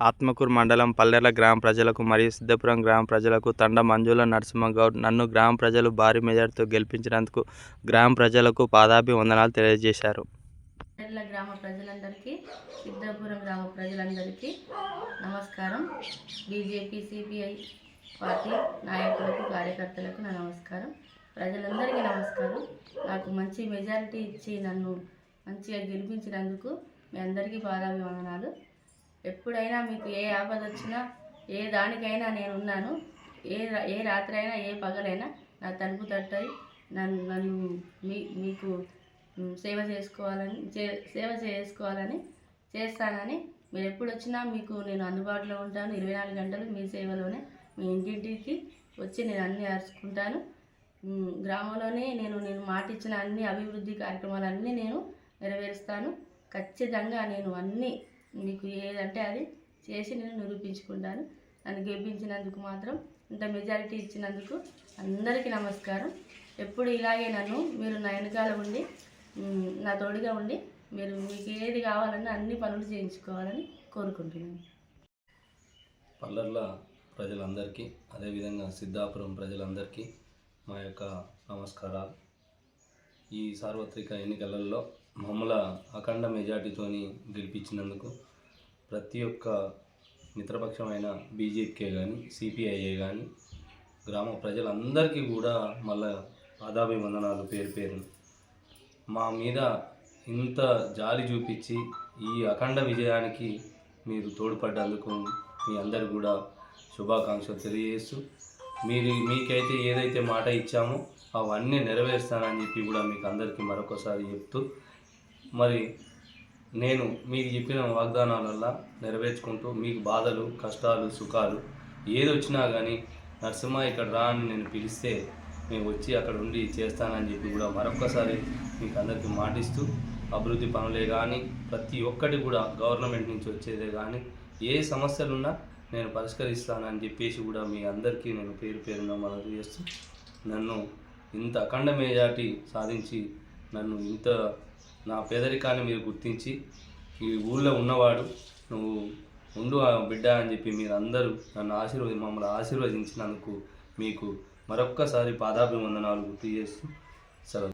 ఆత్మకూరు మండలం పల్లెర్ల గ్రామ ప్రజలకు మరియు సిద్ధపురం గ్రామ ప్రజలకు తండ మంజుల నరసింహగౌడ్ నన్ను గ్రామ ప్రజలు భారీ మెజార్టీతో గెలిపించినందుకు గ్రామ ప్రజలకు పాదాభివందనాలు తెలియజేశారు. పల్లెర్ల గ్రామ ప్రజలందరికీ, సిద్ధపురం గ్రామ ప్రజలందరికీ నమస్కారం. బీజేపీ సిపిఐ పార్టీ నాయకులకు, కార్యకర్తలకు నా నమస్కారం. ప్రజలందరికీ నమస్కారం. నాకు మంచి మెజారిటీ ఇచ్చి నన్ను మంచిగా గెలిపించినందుకు మీ అందరికీ పాదాభివందనాలు. ఎప్పుడైనా మీకు ఏ ఆపద వచ్చినా, ఏ దానికైనా నేను ఉన్నాను. ఏ రాత్రి అయినా, ఏ పగలైనా నా తలుపు తట్టయి నన్ను మీకు సేవ చేసుకోవాలని చేస్తానని, మీరు ఎప్పుడు వచ్చినా మీకు నేను అందుబాటులో ఉంటాను. 24 గంటలు మీ సేవలోనే, మీ ఇంటింటికి వచ్చి నేను అన్నీ అరుచుకుంటాను. గ్రామంలోనే నేను మాటిచ్చిన అన్ని అభివృద్ధి కార్యక్రమాలన్నీ నేను నెరవేరుస్తాను. ఖచ్చితంగా నేను అన్నీ మీకు ఏదంటే అది చేసి నేను నిరూపించుకుంటాను. నన్ను గెలిపించినందుకు మాత్రం, ఇంత మెజారిటీ ఇచ్చినందుకు అందరికీ నమస్కారం. ఎప్పుడు ఇలాగే మీరు నా వెనకాల ఉండి, నా తోడుగా ఉండి, మీకు ఏది కావాలన్నా అన్ని పనులు చేయించుకోవాలని కోరుకుంటున్నాను. పల్లెర్ల ప్రజలందరికీ, అదేవిధంగా సిద్ధాపురం ప్రజలందరికీ మా యొక్క నమస్కారాలు. ఈ సార్వత్రిక ఎన్నికలలో మమ్మల్ని అఖండ మెజార్టీతోని గెలిపించినందుకు ప్రతి ఒక్క మిత్రపక్షమైన బీజేపీకే కానీ, సిపిఐఏ కానీ, గ్రామ ప్రజలందరికీ కూడా మళ్ళా పాదాభివందనాలు పేరు పేరును. మా మీద ఇంత జాలి చూపించి ఈ అఖండ విజయానికి మీరు తోడ్పడ్డందుకు మీ అందరు కూడా శుభాకాంక్షలు తెలియజేస్తూ, మీకైతే ఏదైతే మాట ఇచ్చామో అవన్నీ నెరవేరుస్తానని చెప్పి కూడా మీకు అందరికీ మరొకసారి చెప్తూ, మరి నేను మీకు చెప్పిన వాగ్దానాలల్లా నెరవేర్చుకుంటూ, మీకు బాధలు, కష్టాలు, సుఖాలు ఏది వచ్చినా కానీ నరసింహ ఇక్కడ రా అని నేను పిలిస్తే మేము వచ్చి అక్కడ ఉండి చేస్తానని చెప్పి కూడా మరొకసారి మీకు అందరికీ మాటిస్తూ, అభివృద్ధి పనులే కానీ ప్రతి ఒక్కటి కూడా గవర్నమెంట్ నుంచి వచ్చేదే కానీ ఏ సమస్యలున్నా నేను పరిష్కరిస్తానని చెప్పేసి కూడా మీ అందరికీ నేను పేరు పేరున మనవి చేస్తూ, నన్ను ఇంత అఖండ మెజారిటీ సాధించి నన్ను ఇంత నా పేదరికాన్ని మీరు గుర్తించి ఈ ఊళ్ళో ఉన్నవాడు నువ్వు ఉండు బిడ్డ అని చెప్పి మీరు అందరూ నన్ను మమ్మల్ని ఆశీర్వదించినందుకు మీకు మరొక్కసారి పాదాభివందనాలు గుర్తు చేస్తూ సెలవు.